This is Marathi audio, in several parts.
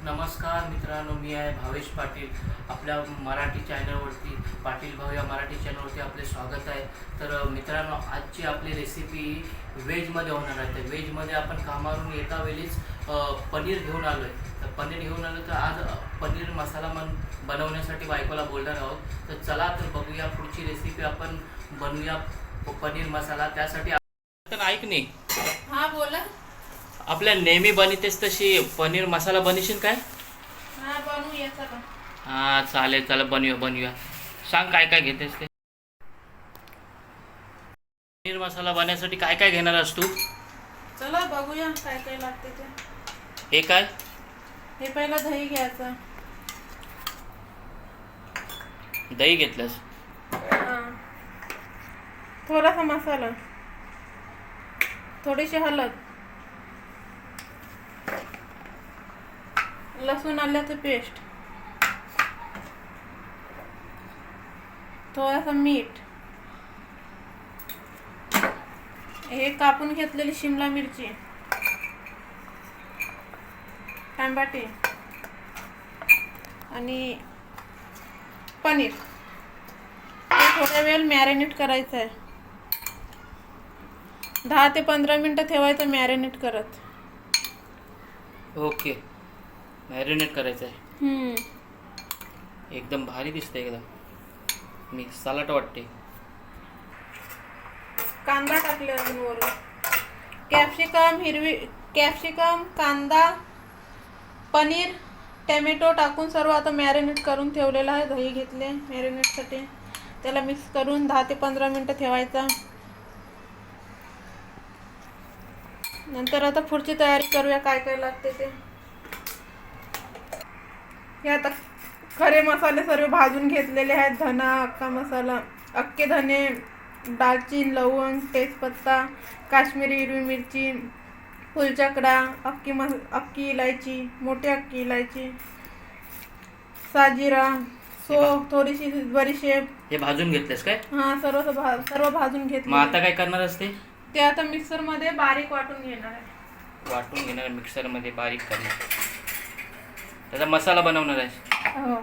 नमस्कार मित्रांनो, मी आहे भावेश पाटील. आपल्या मराठी चॅनलवरती पाटील भाऊ या मराठी चॅनलवरती आपले स्वागत आहे. तर मित्रांनो, आजची आपली रेसिपी व्हेजमध्ये होणार आहे. तर व्हेजमध्ये आपण कामावरून येता वेळीच पनीर घेऊन आलो आहे. तर पनीर घेऊन आलो, तर आज पनीर मसाला बनवण्यासाठी बायकोला बोलणार आहोत. तर चला तर बघूया पुढची रेसिपी आपण बनवूया पनीर मसाला. त्यासाठी ऐक नाही, हा बोला. आपल्या नेहमी बनितेस तशी पनीर मसाला बनवशील काय? हा बनवूया चला. हा चालेल, चला बनवूया. सांग काय काय घेतेस ते. पनीर मसाला बनवण्यासाठी काय काय घेणार आहेस तू? चला बघूया काय काय लागते ते. हे काय? हे पहिला दही घ्यायचं. दही घेतलंस? हा. थोडासा मसाला, थोडीशी हळद, लसूण आल्याचं पेस्ट, थोडासा मीठ, हे कापून घेतलेली शिमला मिरची, टमाटे आणि पनीर. हे थोड्या वेळ मॅरिनेट करायचं आहे. 10 ते 15 मिनटं ठेवायचं मॅरिनेट करत. ओके, मॅरिनेट करायचं आहे. एकदम भारी दिसतंय, एकदम मिक्स सलाड वाटते. कांदा टाकले अजून वरून. कॅप्सिकम, कांदा, पनीर, टोमॅटो टाकून सर्व आता मॅरिनेट करून ठेवलेलं आहे. दही घेतले मॅरिनेटसाठी. त्याला मिक्स करून 10 ते 15 मिनटं ठेवायचा. नंतर आता पुढची तयारी करूया. काय काय लागते ते. हे आता खडे मसाले सर्व भाजून घेतलेले आहेत. धना, अख्खा मसाला, अख्खे धने, दालचीन, लवंग, तेजपत्ता, काश्मीरी हिरवी मिरची, फुलचकडा, अख्खी इलायची, मोठी अख्खी इलायची, साजिरा, थोडीशी बडीशेप. हे भाजून घेतलेस काय? हा, सर्व भाजून घेतले. मग आता काय करणार असते? ते आता मिक्सर मध्ये बारीक वाटून घेणार आहे. वाटून घेणार मिक्सर मध्ये बारीक करणार. त्याचा मसाला बनवणार आहे. हो.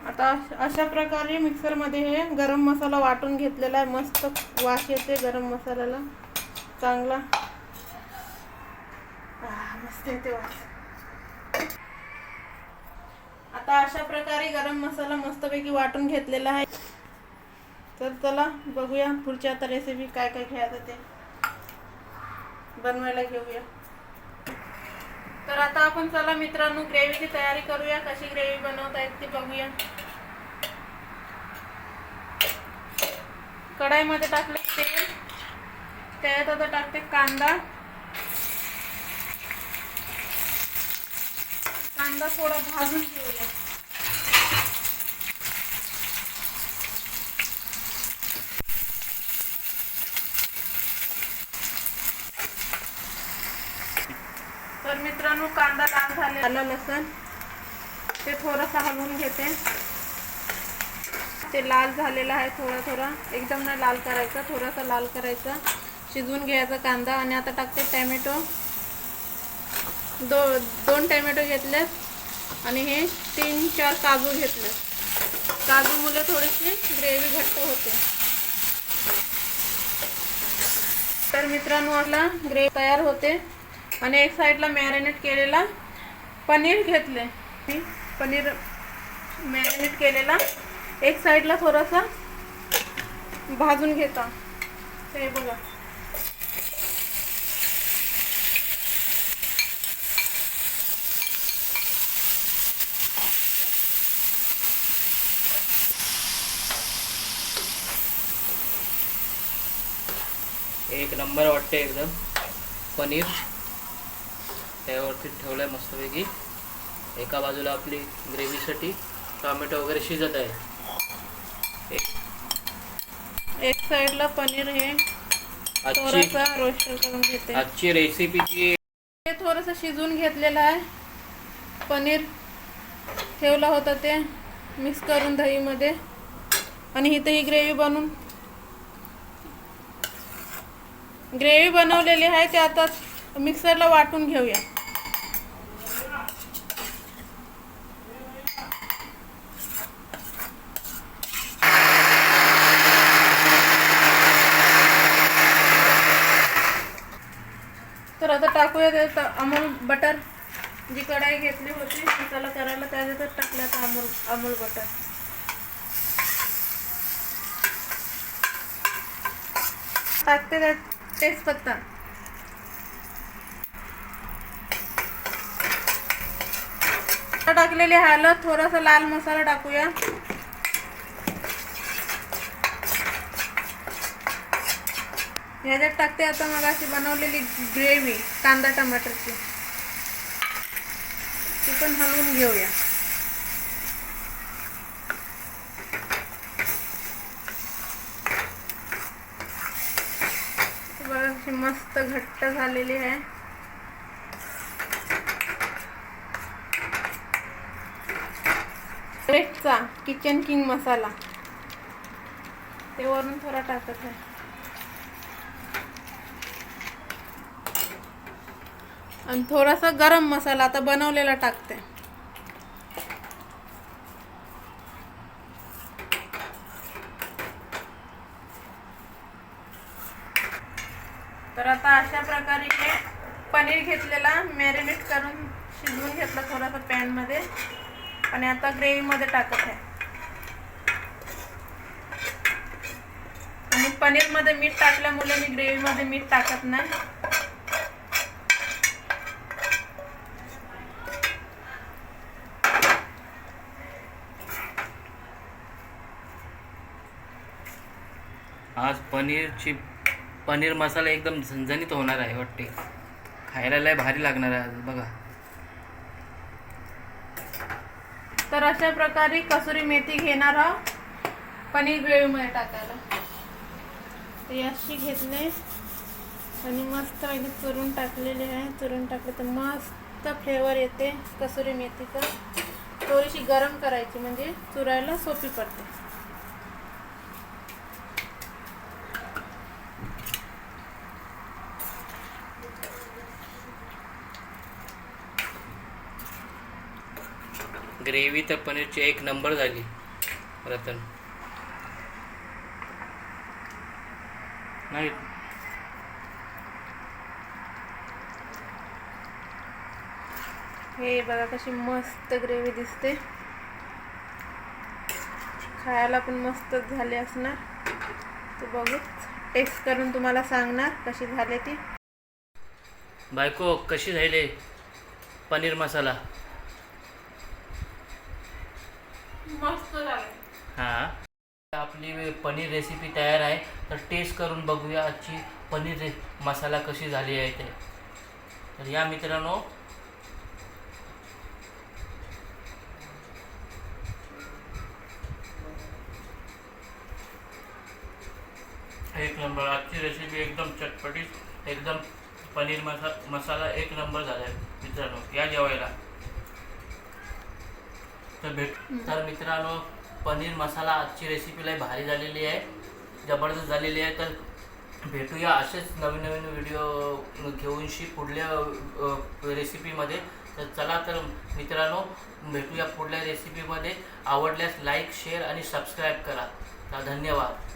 आता अशा प्रकारे मिक्सर मध्ये हे गरम मसाला वाटून घेतलेला आहे. मस्त वास येते गरम मसाल्याला चांगला. मस्त येते वास. आता अशा प्रकारे गरम मसाला मस्तपैकी वाटून घेतलेला आहे. तर चला बघूया पुढची आता रेसिपी काय काय घ्यायचं ते बनवायला घेऊया. तर आता आपण चला मित्रांनो ग्रेव्हीची तयारी करूया. कशी ग्रेव्ही बनवता येते ते बघूया. कढाईमध्ये टाकले तेल. त्यात आता टाकते कांदा. कांदा थोडा भाजून घेऊया. तर मित्रांनो कांदा लाल झालेला. लसूण ते थोडंसं हलवून घेते. ते लाल झालेला आहे. थोडा एकदम नाही लाल करायचं, थोडासा लाल करायचा. शिजवून घ्यायचा कांदा. आणि आता टाकते टॅमॅटो. दोन टॅमॅटो घेतलेत आणि हे 3-4 काजू घेतले. काजूमुळे थोडीशी ग्रेव्ही घट्ट होते. तर मित्रांनो आपला ग्रेव्ही तयार होते. आणि एक साईडला मॅरिनेट केलेला पनीर घेतले. पनीर मॅरिनेट केलेला एक साईडला थोडासा भाजून घेता. हे बघा. एक नंबर वाटते एकदम पनीर. त्यावरती ठेवलंय मस्तपैकी. एका बाजूला आपली ग्रेव्हीसाठी टोमॅटो वगैरे शिजत आहे. एक साईडला पनीर हे थोडासा रोस्ट करून घेते. आजची रेसिपीची ते थोडंसं शिजवून घेतलेलं आहे. पनीर ठेवलं होतं ते मिक्स करून दहीमध्ये, आणि इथं ही ग्रेव्ही बनवलेली आहे. ते आता मिक्सरला वाटून घेऊया. तर आता टाकूया त्यात अमूल बटर. जी कढाई घेतली होती मसाला करायला त्याच्यातच टाकलं आता अमूल बटर. टाकते त्यात तेजपत्ता, टाकलेली हळद, थोडासा लाल मसाला टाकूया. ह्याच्यात टाकते आता मगाशी बनवलेली ग्रेव्ही कांदा टमाटरची. ती पण हलवून घेऊया. बघा अशी मस्त घट्ट झालेली आहे. रेडचा किचन किंग मसाला ते वरून थोडा टाकत आहे. आणि थोडासा गरम मसाला आता बनवलेला टाकते. तर आता अशा प्रकारे हे पनीर घेतलेला मॅरिनेट करून शिजवून घेतलं थोडासा पॅन मध्ये, आणि आता ग्रेव्ही मध्ये टाकत आहे. आणि पनीर मध्ये मीठ टाकल्यामुळे मी ग्रेव्ही मध्ये मीठ टाकत नाही. आज पनीर मसाला एकदम झणझणीत होणार आहे वाटते. खायला लय भारी लागणार आहे आज बघा. तर अशा प्रकारे कसुरी मेथी घेणार आहोत पनीर ग्रेव्ही मध्ये टाकायला. ते अशी घेतले आणि मस्त पहिले चुरून टाकलेले आहे. चुरून टाकले तर मस्त फ्लेवर येते कसुरी मेथीचा. थोडीशी गरम करायची म्हणजे चुरायला सोपी पडते. ग्रेव्ही तर पनीरची एक नंबर झाली रतन. नाही हे बघा कशी मस्त ग्रेव्ही दिसते. खायला पण मस्त झाले असणार. ते बघू टेस्ट करून तुम्हाला सांगणार कशी झाले ती. बायको कशी झाली पनीर मसाला? मस्त झाले. हां, आपली पनीर रेसिपी तयार आहे. तर टेस्ट करून बघूया आजची पनीर मसाला कशी झाली आहे ते. तर या मित्रांनो, एक नंबर. आजची रेसिपी एकदम चटपटीत, एकदम पनीर मसाला एक नंबर झाला आहे मित्रांनो. या जेवायला. तर मित्रांनो, पनीर मसाला आजची रेसिपी लय भारी झालेली आहे, जबरदस्त झालेली आहे. तर भेटूया असेच नवीन नवीन व्हिडिओ घेऊनशी पुढल्या रेसिपीमध्ये. तर चला तर मित्रांनो, भेटूया पुढल्या रेसिपीमध्ये. आवडल्यास लाईक, शेअर आणि सबस्क्राईब करा. तर धन्यवाद.